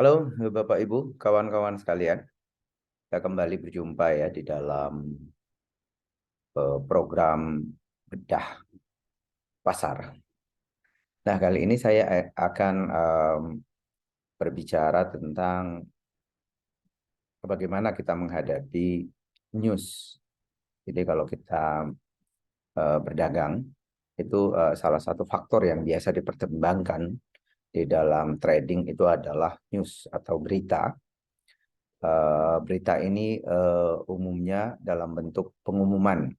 Halo Bapak Ibu, kawan-kawan sekalian. Kita kembali berjumpa ya di dalam program bedah pasar. Nah, kali ini saya akan berbicara tentang bagaimana kita menghadapi news. Jadi kalau kita berdagang, itu salah satu faktor yang biasa dipertimbangkan di dalam trading itu adalah news atau berita. Berita ini umumnya dalam bentuk pengumuman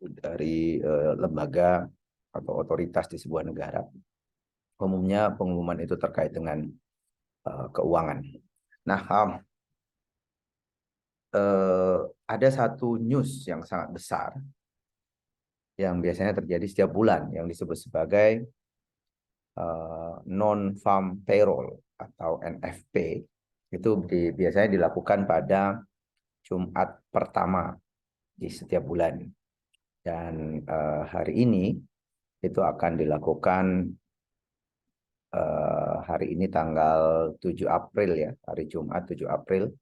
dari lembaga atau otoritas di sebuah negara. Umumnya pengumuman itu terkait dengan keuangan. Nah, ada satu news yang sangat besar yang biasanya terjadi setiap bulan yang disebut sebagai non-farm payroll atau NFP. Itu biasanya dilakukan pada Jumat pertama di setiap bulan. Dan hari ini itu akan dilakukan hari ini tanggal 7 April ya, hari Jumat 7 April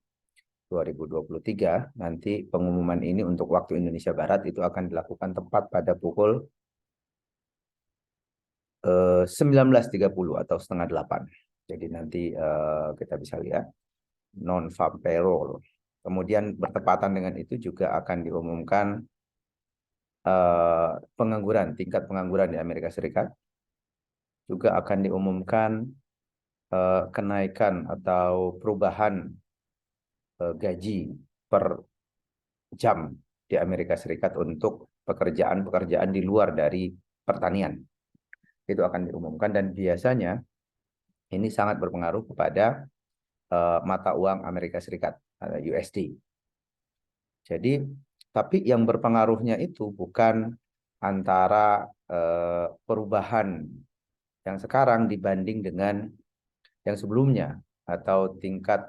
2023. Nanti pengumuman ini untuk waktu Indonesia Barat itu akan dilakukan tepat pada pukul 19.30 atau setengah 8. Jadi nanti kita bisa lihat non-farm payroll. Kemudian bertepatan dengan itu juga akan diumumkan pengangguran, tingkat pengangguran di Amerika Serikat. Juga akan diumumkan kenaikan atau perubahan gaji per jam di Amerika Serikat untuk pekerjaan-pekerjaan di luar dari pertanian. Itu akan diumumkan dan biasanya ini sangat berpengaruh kepada mata uang Amerika Serikat, USD. Jadi, tapi yang berpengaruhnya itu bukan antara perubahan yang sekarang dibanding dengan yang sebelumnya atau tingkat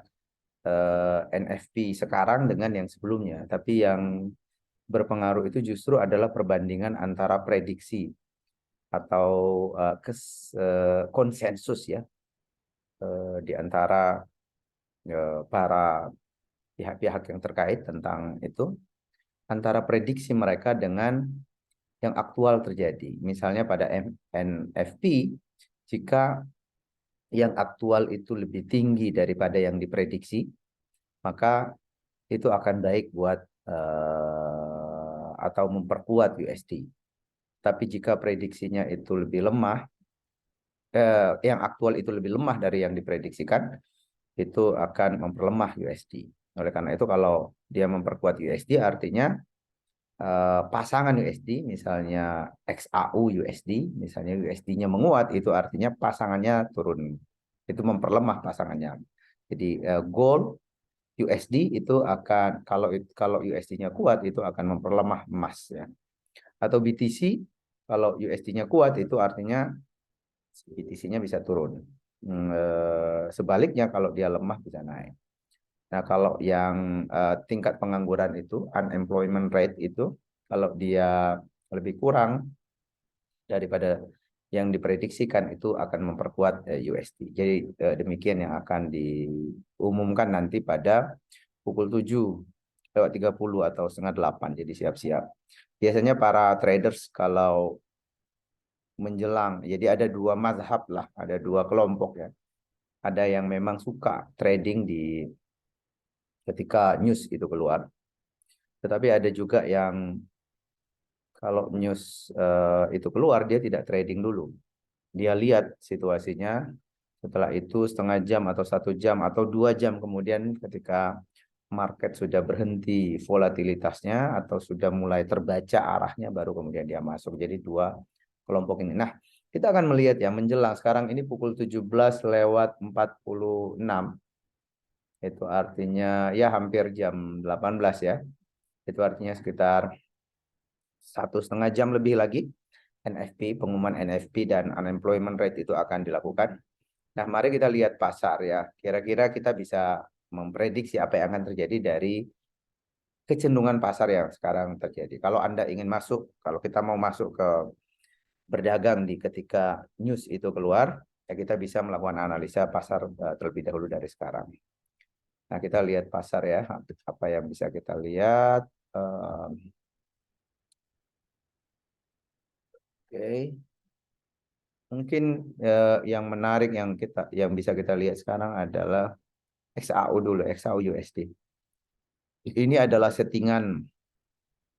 NFP sekarang dengan yang sebelumnya, tapi yang berpengaruh itu justru adalah perbandingan antara prediksi atau konsensus ya di antara para pihak-pihak yang terkait tentang itu, antara prediksi mereka dengan yang aktual terjadi. Misalnya pada NFP, jika yang aktual itu lebih tinggi daripada yang diprediksi, maka itu akan baik buat atau memperkuat USD. Tapi jika prediksinya itu lebih lemah, yang aktual itu lebih lemah dari yang diprediksikan, itu akan memperlemah USD. Oleh karena itu kalau dia memperkuat USD artinya pasangan USD, misalnya XAU USD, misalnya USD-nya menguat, itu artinya pasangannya turun. Itu memperlemah pasangannya. Jadi gold USD itu akan kalau USD-nya kuat itu akan memperlemah emas ya. Atau BTC kalau USD-nya kuat itu artinya BTC-nya bisa turun. Sebaliknya kalau dia lemah bisa naik. Nah, kalau yang tingkat pengangguran itu unemployment rate itu kalau dia lebih kurang daripada yang diprediksikan itu akan memperkuat USD. Jadi demikian yang akan diumumkan nanti pada pukul 7:30 atau setengah 8. Jadi siap-siap. Biasanya para traders kalau menjelang, jadi ada dua mazhab lah, ada dua kelompok ya. Ada yang memang suka trading di ketika news itu keluar. Tetapi ada juga yang kalau news itu keluar dia tidak trading dulu. Dia lihat situasinya, setelah itu setengah jam atau 1 jam atau 2 jam kemudian ketika market sudah berhenti volatilitasnya atau sudah mulai terbaca arahnya baru kemudian dia masuk. Jadi dua kelompok ini. Nah, kita akan melihat ya menjelang sekarang ini pukul 17:46. Itu artinya ya hampir jam 18 ya. Itu artinya sekitar 1,5 jam lebih lagi NFP, pengumuman NFP dan unemployment rate itu akan dilakukan. Nah, mari kita lihat pasar ya. Kira-kira kita bisa memprediksi apa yang akan terjadi dari kecenderungan pasar yang sekarang terjadi. Kalau Anda ingin masuk, kalau kita mau masuk ke berdagang di ketika news itu keluar, ya kita bisa melakukan analisa pasar terlebih dahulu dari sekarang. Nah, kita lihat pasar ya, apa yang bisa kita lihat. Oke. Mungkin yang menarik yang bisa kita lihat sekarang adalah XAU dulu, XAU USD. Ini adalah settingan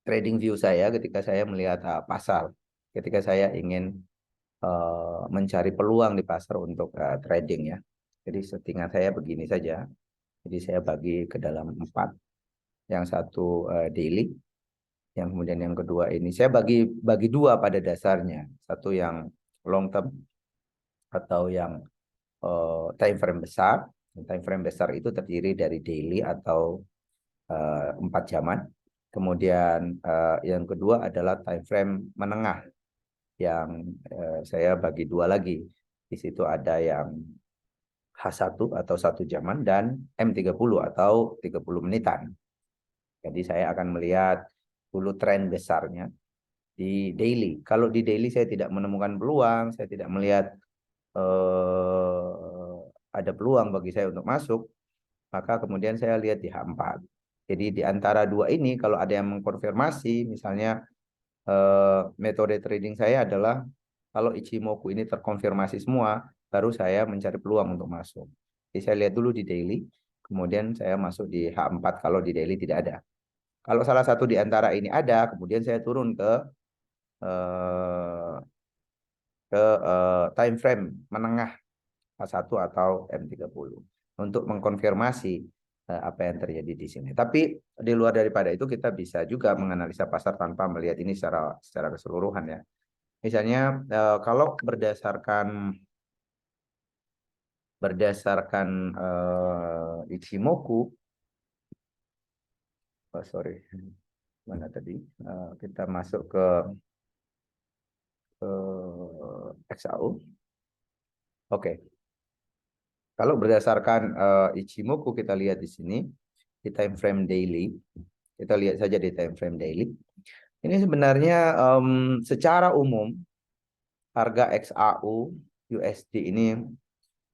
trading view saya ketika saya melihat pasar, ketika saya ingin mencari peluang di pasar untuk trading ya. Jadi settingan saya begini saja. Jadi saya bagi ke dalam 4. Yang satu daily, yang kemudian yang kedua ini saya bagi 2 pada dasarnya. Satu yang long term atau yang time frame besar. Time frame besar itu terdiri dari daily atau 4 jaman. Kemudian yang kedua adalah time frame menengah yang saya bagi 2 lagi. Di situ ada yang H1 atau 1 jaman dan M30 atau 30 menitan. Jadi saya akan melihat dulu tren besarnya di daily. Kalau di daily saya tidak menemukan peluang, saya tidak melihat ada peluang bagi saya untuk masuk, maka kemudian saya lihat di H4. Jadi di antara 2 ini kalau ada yang mengkonfirmasi, misalnya metode trading saya adalah kalau Ichimoku ini terkonfirmasi semua, baru saya mencari peluang untuk masuk. Jadi saya lihat dulu di daily, kemudian saya masuk di H4 kalau di daily tidak ada. Kalau salah satu di antara ini ada, kemudian saya turun ke eh, time frame menengah H1 atau M30 untuk mengkonfirmasi apa yang terjadi di sini. Tapi di luar daripada itu kita bisa juga menganalisa pasar tanpa melihat ini secara keseluruhan ya. Misalnya kalau berdasarkan Ichimoku, sorry, mana tadi? Kita masuk ke XAU. Oke. Kalau berdasarkan Ichimoku kita lihat di sini di time frame daily, kita lihat saja di time frame daily. Ini sebenarnya secara umum harga XAU USD ini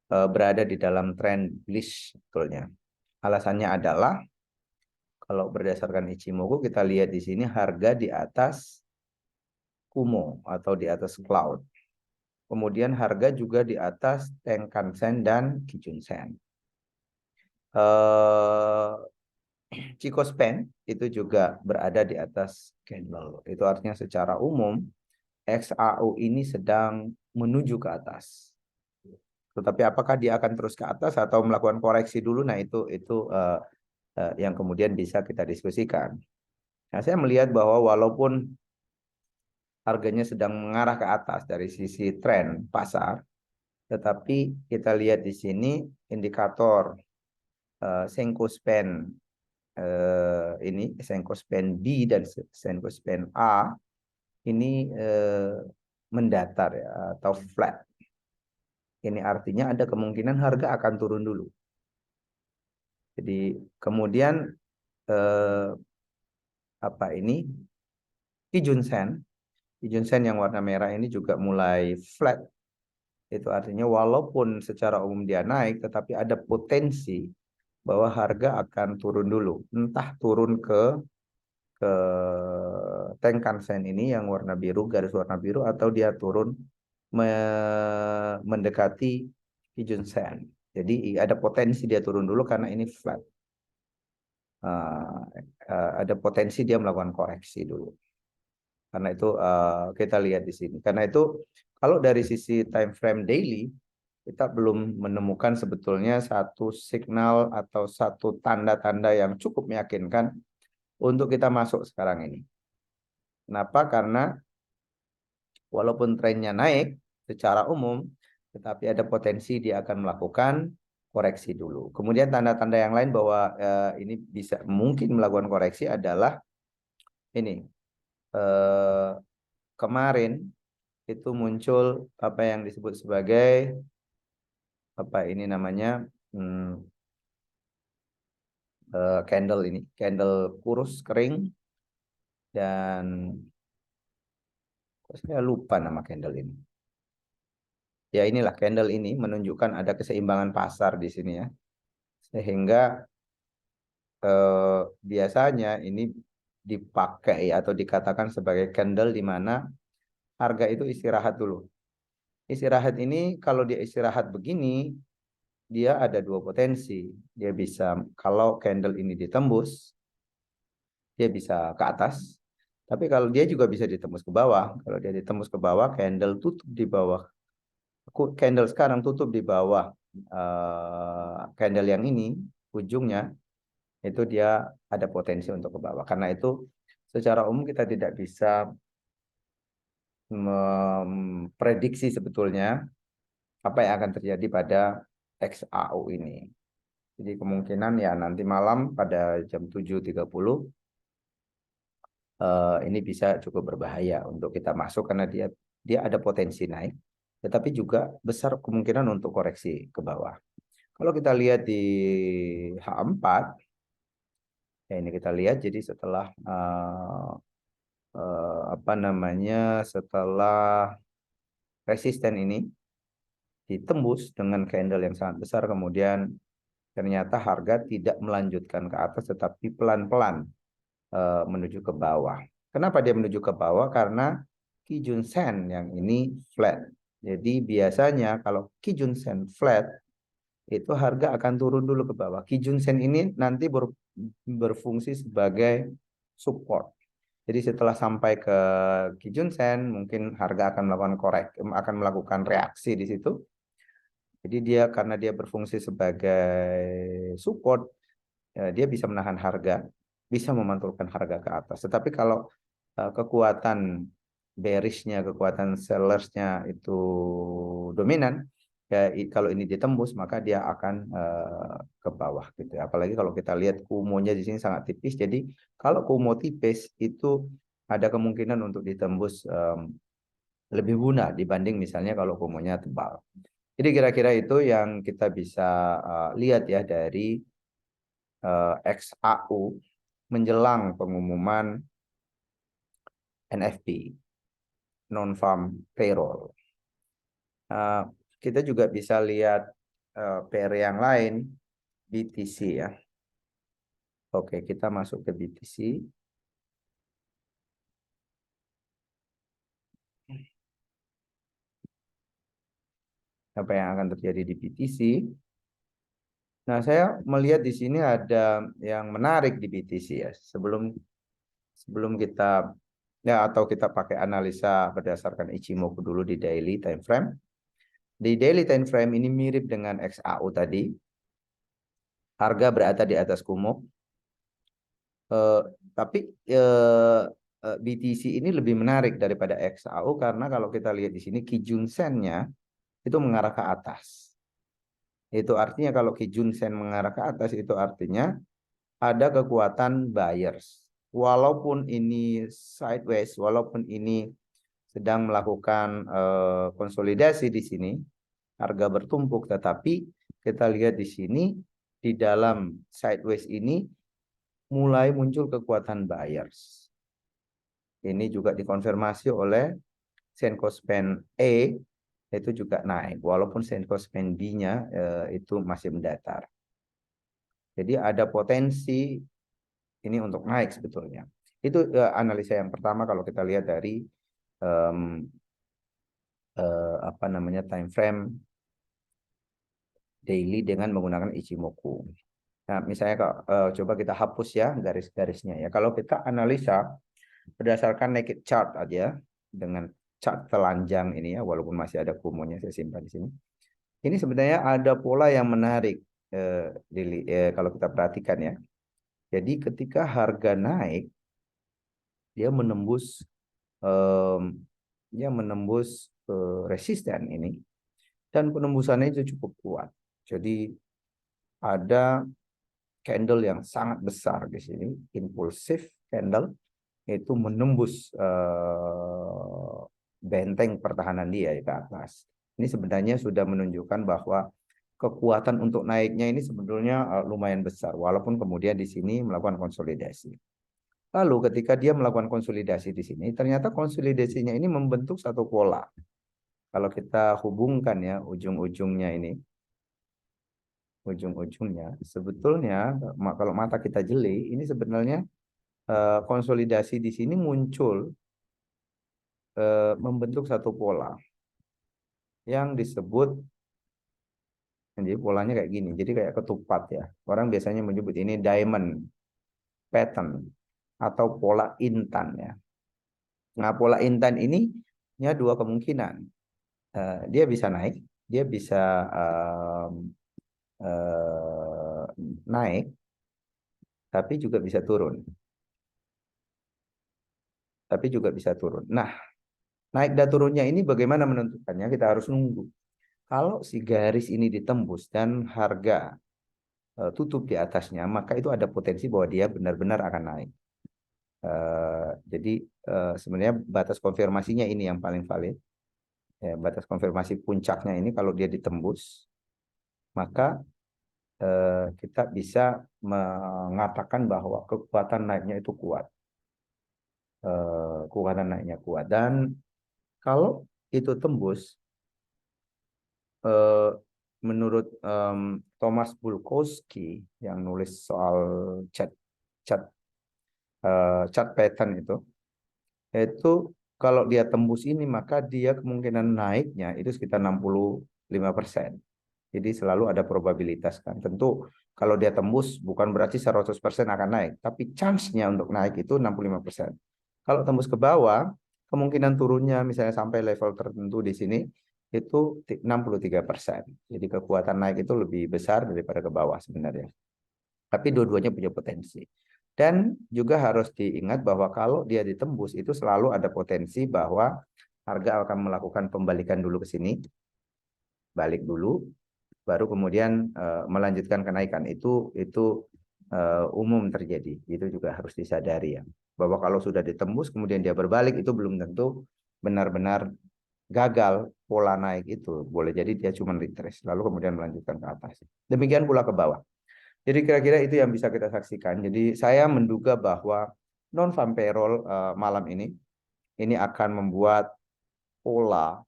berada di dalam trend bullish sebetulnya. Alasannya adalah kalau berdasarkan Ichimoku kita lihat di sini harga di atas Kumo atau di atas cloud. Kemudian harga juga di atas Tenkan-sen dan Kijun-sen. Chico Span itu juga berada di atas candle. Itu artinya secara umum XAU ini sedang menuju ke atas. Tetapi apakah dia akan terus ke atas atau melakukan koreksi dulu? Nah itu yang kemudian bisa kita diskusikan. Nah saya melihat bahwa walaupun harganya sedang mengarah ke atas dari sisi tren pasar, tetapi kita lihat di sini indikator Senko Span ini Senko Span B dan Senko Span A ini mendatar ya atau flat. Ini artinya ada kemungkinan harga akan turun dulu. Jadi kemudian apa ini Kijun-sen yang warna merah ini juga mulai flat. Itu artinya walaupun secara umum dia naik, tetapi ada potensi bahwa harga akan turun dulu. Entah turun ke Tenkan-sen ini yang warna biru, garis warna biru, atau dia turun mendekati Kijun-sen. Jadi ada potensi dia turun dulu karena ini flat. Ada potensi dia melakukan koreksi dulu. Karena itu kita lihat di sini. Karena itu kalau dari sisi time frame daily, kita belum menemukan sebetulnya satu signal atau satu tanda-tanda yang cukup meyakinkan untuk kita masuk sekarang ini. Kenapa? Karena walaupun trennya naik secara umum, tetapi ada potensi dia akan melakukan koreksi dulu. Kemudian tanda-tanda yang lain bahwa ini bisa mungkin melakukan koreksi adalah ini. Kemarin itu muncul apa yang disebut sebagai apa ini namanya candle ini, candle kurus kering dan saya lupa nama candle ini. ya inilah candle ini menunjukkan ada keseimbangan pasar di sini ya. Sehingga biasanya ini dipakai atau dikatakan sebagai candle di mana harga itu istirahat dulu. Istirahat ini kalau dia istirahat begini, dia ada dua potensi. Dia bisa, kalau candle ini ditembus, dia bisa ke atas. Tapi kalau dia juga bisa ditembus ke bawah. Kalau dia ditembus ke bawah, candle tutup di bawah. Candle sekarang tutup di bawah candle yang ini, ujungnya, itu dia ada potensi untuk ke bawah. Karena itu secara umum kita tidak bisa memprediksi sebetulnya apa yang akan terjadi pada XAU ini. Jadi kemungkinan ya nanti malam pada jam 7.30 ini bisa cukup berbahaya untuk kita masuk karena dia ada potensi naik, tetapi juga besar kemungkinan untuk koreksi ke bawah. Kalau kita lihat di H4, ya ini kita lihat jadi setelah apa namanya setelah resisten ini ditembus dengan candle yang sangat besar, kemudian ternyata harga tidak melanjutkan ke atas tetapi pelan-pelan menuju ke bawah. Kenapa dia menuju ke bawah? Karena Kijun Sen yang ini flat. Jadi biasanya kalau Kijun Sen flat itu harga akan turun dulu ke bawah. Kijun Sen ini nanti berfungsi sebagai support. Jadi setelah sampai ke Kijun Sen, mungkin harga akan akan melakukan reaksi di situ. Jadi dia karena dia berfungsi sebagai support, dia bisa menahan harga, bisa memantulkan harga ke atas. Tetapi kalau kekuatan bearishnya, kekuatan sellersnya itu dominan, ya kalau ini ditembus maka dia akan ke bawah gitu. Apalagi kalau kita lihat kumonya di sini sangat tipis. Jadi kalau kumo tipis itu ada kemungkinan untuk ditembus lebih mudah dibanding misalnya kalau kumonya tebal. Jadi kira-kira itu yang kita bisa lihat ya dari XAU menjelang pengumuman NFP, non-farm payroll. Kita juga bisa lihat pair yang lain, BTC ya. Oke, kita masuk ke BTC. Apa yang akan terjadi di BTC? Nah, saya melihat di sini ada yang menarik di BTC ya. Sebelum kita ya atau kita pakai analisa berdasarkan Ichimoku dulu di daily time frame. Di daily time frame ini mirip dengan XAU tadi. Harga berada di atas Kumo. Tapi BTC ini lebih menarik daripada XAU karena kalau kita lihat di sini Kijun Sen-nya itu mengarah ke atas. Itu artinya kalau Kijun Sen mengarah ke atas itu artinya ada kekuatan buyers. Walaupun ini sideways, walaupun ini sedang melakukan konsolidasi di sini, harga bertumpuk, tetapi kita lihat di sini di dalam sideways ini mulai muncul kekuatan buyers. Ini juga dikonfirmasi oleh Senkospen E itu juga naik, walaupun Senkospen B-nya itu masih mendatar. Jadi ada potensi ini untuk naik sebetulnya. Itu analisa yang pertama kalau kita lihat dari apa namanya time frame daily dengan menggunakan Ichimoku. Nah, misalnya coba kita hapus ya garis-garisnya ya. Kalau kita analisa berdasarkan naked chart aja dengan chart telanjang ini ya, walaupun masih ada kumonya saya simpan di sini. Ini sebenarnya ada pola yang menarik kalau kita perhatikan ya. Jadi ketika harga naik, dia menembus resisten ini dan penembusannya itu cukup kuat. Jadi ada candle yang sangat besar di sini, impulsif candle itu menembus benteng pertahanan dia ke atas. Ini sebenarnya sudah menunjukkan bahwa kekuatan untuk naiknya ini sebetulnya lumayan besar, walaupun kemudian di sini melakukan konsolidasi. Lalu ketika dia melakukan konsolidasi di sini, ternyata konsolidasinya ini membentuk satu pola. kalau kita hubungkan ya ujung-ujungnya ini, ujung-ujungnya sebetulnya kalau mata kita jeli, ini sebenarnya konsolidasi di sini muncul membentuk satu pola yang disebut, jadi polanya kayak gini, jadi kayak ketupat ya. Orang biasanya menyebut ini diamond pattern atau pola intan ya. Nah, pola intan ini nya dua kemungkinan. Dia bisa naik, dia bisa eh, naik, tapi juga bisa turun. Tapi juga bisa turun. Nah, naik dan turunnya ini bagaimana menentukannya? Kita harus nunggu. Kalau si garis ini ditembus dan harga tutup di atasnya, maka itu ada potensi bahwa dia benar-benar akan naik. Jadi sebenarnya batas konfirmasinya ini yang paling valid. Ya, batas konfirmasi puncaknya ini kalau dia ditembus, maka kita bisa mengatakan bahwa kekuatan naiknya itu kuat. Kekuatan naiknya kuat. Dan kalau itu tembus, eh, menurut Thomas Bulkowski yang nulis soal chart chart chart pattern itu kalau dia tembus ini maka dia kemungkinan naiknya itu sekitar 65%. Jadi selalu ada probabilitas kan. Tentu kalau dia tembus bukan berarti 100% akan naik, tapi chance-nya untuk naik itu 65%. Kalau tembus ke bawah, kemungkinan turunnya misalnya sampai level tertentu di sini itu 63%. Jadi kekuatan naik itu lebih besar daripada ke bawah sebenarnya. Tapi dua-duanya punya potensi. Dan juga harus diingat bahwa kalau dia ditembus itu selalu ada potensi bahwa harga akan melakukan pembalikan dulu ke sini, balik dulu, baru kemudian melanjutkan kenaikan. Itu umum terjadi. Itu juga harus disadari ya. Bahwa kalau sudah ditembus kemudian dia berbalik itu belum tentu benar-benar gagal pola naik itu. Boleh jadi dia cuma retrace lalu kemudian melanjutkan ke atas. Demikian pula ke bawah. Jadi kira-kira itu yang bisa kita saksikan. Jadi saya menduga bahwa non farm payroll malam ini akan membuat pola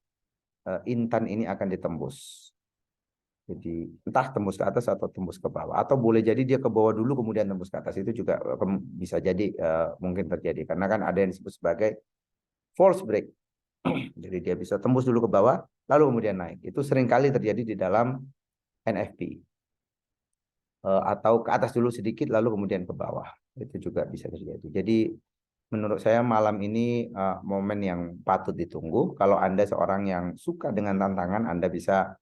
intan ini akan ditembus. Jadi entah tembus ke atas atau tembus ke bawah, atau boleh jadi dia ke bawah dulu kemudian tembus ke atas, itu juga bisa jadi mungkin terjadi karena kan ada yang disebut sebagai false break. Jadi dia bisa tembus dulu ke bawah lalu kemudian naik. Itu seringkali terjadi di dalam NFP. Atau ke atas dulu sedikit lalu kemudian ke bawah. Itu juga bisa terjadi. Jadi menurut saya malam ini momen yang patut ditunggu. Kalau Anda seorang yang suka dengan tantangan, Anda bisa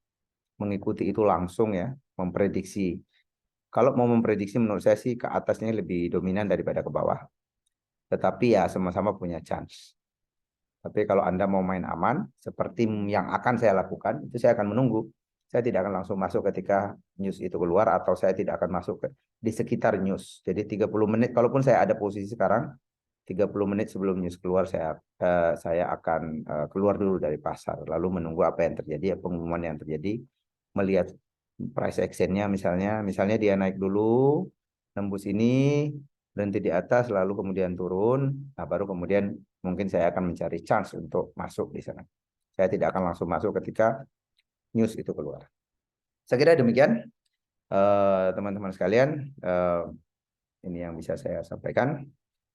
mengikuti itu langsung ya, memprediksi. Kalau mau memprediksi menurut saya sih ke atasnya lebih dominan daripada ke bawah. Tetapi ya sama-sama punya chance. Tapi kalau Anda mau main aman, seperti yang akan saya lakukan, itu saya akan menunggu. Saya tidak akan langsung masuk ketika news itu keluar, atau saya tidak akan masuk di sekitar news. Jadi 30 menit, kalaupun saya ada posisi sekarang, 30 menit sebelum news keluar, saya akan keluar dulu dari pasar. Lalu menunggu apa yang terjadi, pengumuman yang terjadi, melihat price action-nya misalnya dia naik dulu, tembus ini, berhenti di atas, lalu kemudian turun, nah baru kemudian mungkin saya akan mencari chance untuk masuk di sana. Saya tidak akan langsung masuk ketika news itu keluar. Saya kira demikian, teman-teman sekalian, ini yang bisa saya sampaikan.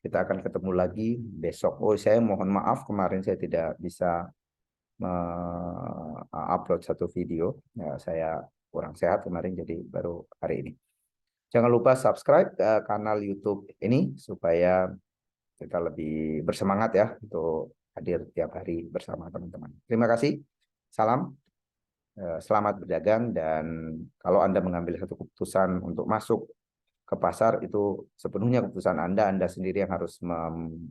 Kita akan ketemu lagi besok. Oh, saya mohon maaf kemarin saya tidak bisa upload satu video. Ya, saya kurang sehat kemarin, jadi baru hari ini. Jangan lupa subscribe kanal YouTube ini supaya kita lebih bersemangat ya untuk hadir tiap hari bersama teman-teman. Terima kasih. Salam. Selamat berdagang, dan kalau Anda mengambil satu keputusan untuk masuk ke pasar, itu sepenuhnya keputusan Anda. Anda sendiri yang harus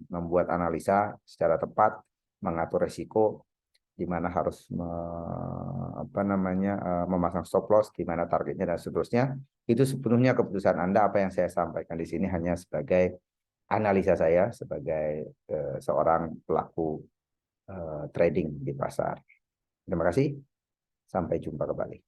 membuat analisa secara tepat, mengatur resiko, di mana harus memasang stop loss, di mana targetnya dan seterusnya. Itu sepenuhnya keputusan Anda. Apa yang saya sampaikan di sini hanya sebagai analisa saya sebagai seorang pelaku trading di pasar. Terima kasih. Sampai jumpa kembali.